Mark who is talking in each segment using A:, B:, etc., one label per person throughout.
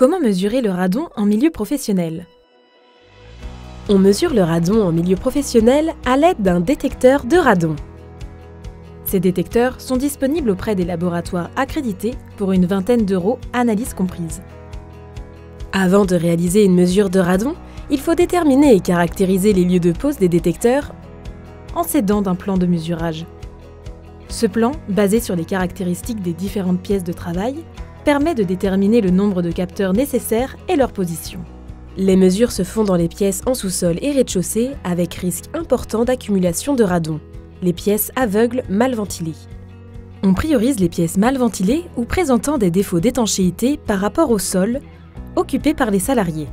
A: Comment mesurer le radon en milieu professionnel? On mesure le radon en milieu professionnel à l'aide d'un détecteur de radon. Ces détecteurs sont disponibles auprès des laboratoires accrédités pour une vingtaine d'euros, analyse comprise. Avant de réaliser une mesure de radon, il faut déterminer et caractériser les lieux de pose des détecteurs en s'aidant d'un plan de mesurage. Ce plan, basé sur les caractéristiques des différentes pièces de travail, permet de déterminer le nombre de capteurs nécessaires et leur position. Les mesures se font dans les pièces en sous-sol et rez-de-chaussée avec risque important d'accumulation de radon, les pièces aveugles mal ventilées. On priorise les pièces mal ventilées ou présentant des défauts d'étanchéité par rapport au sol, occupé par les salariés.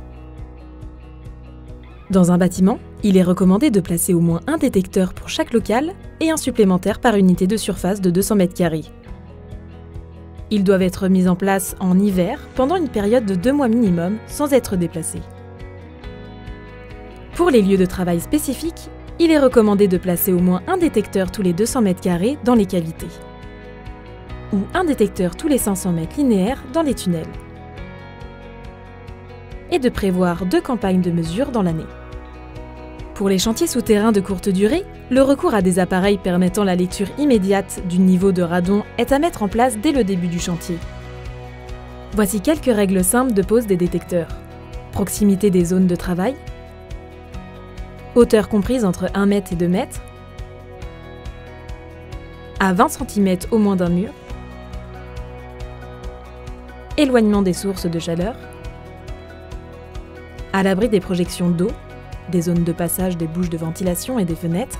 A: Dans un bâtiment, il est recommandé de placer au moins un détecteur pour chaque local et un supplémentaire par unité de surface de 200 m². Ils doivent être mis en place en hiver pendant une période de 2 mois minimum sans être déplacés. Pour les lieux de travail spécifiques, il est recommandé de placer au moins un détecteur tous les 200 m² dans les cavités ou un détecteur tous les 500 mètres linéaires dans les tunnels et de prévoir 2 campagnes de mesure dans l'année. Pour les chantiers souterrains de courte durée, le recours à des appareils permettant la lecture immédiate du niveau de radon est à mettre en place dès le début du chantier. Voici quelques règles simples de pose des détecteurs. Proximité des zones de travail, hauteur comprise entre 1 m et 2 m, à 20 cm au moins d'un mur, éloignement des sources de chaleur, à l'abri des projections d'eau, des zones de passage des bouches de ventilation et des fenêtres.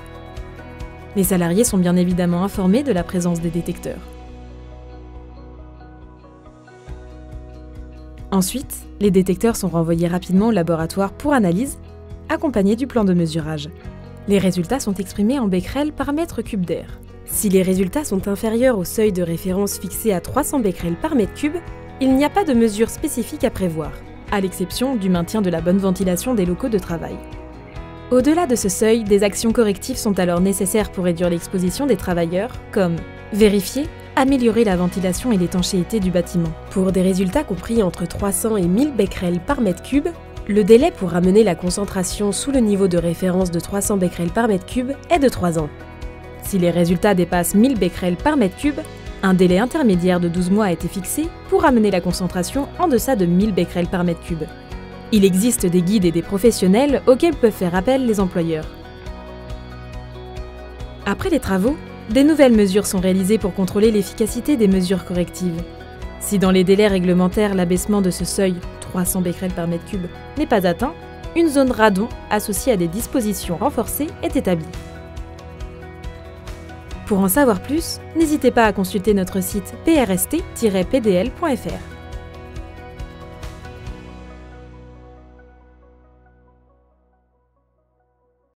A: Les salariés sont bien évidemment informés de la présence des détecteurs. Ensuite, les détecteurs sont renvoyés rapidement au laboratoire pour analyse, accompagnés du plan de mesurage. Les résultats sont exprimés en becquerels par mètre cube d'air. Si les résultats sont inférieurs au seuil de référence fixé à 300 becquerels par mètre cube, il n'y a pas de mesure spécifique à prévoir, à l'exception du maintien de la bonne ventilation des locaux de travail. Au-delà de ce seuil, des actions correctives sont alors nécessaires pour réduire l'exposition des travailleurs, comme vérifier, améliorer la ventilation et l'étanchéité du bâtiment. Pour des résultats compris entre 300 et 1000 becquerels par mètre cube, le délai pour ramener la concentration sous le niveau de référence de 300 becquerels par mètre cube est de 3 ans. Si les résultats dépassent 1000 becquerels par mètre cube, un délai intermédiaire de 12 mois a été fixé pour ramener la concentration en deçà de 1000 becquerels par mètre cube. Il existe des guides et des professionnels auxquels peuvent faire appel les employeurs. Après les travaux, des nouvelles mesures sont réalisées pour contrôler l'efficacité des mesures correctives. Si dans les délais réglementaires l'abaissement de ce seuil, 300 becquerels par mètre cube, n'est pas atteint, une zone radon associée à des dispositions renforcées est établie. Pour en savoir plus, n'hésitez pas à consulter notre site prst-pdl.fr.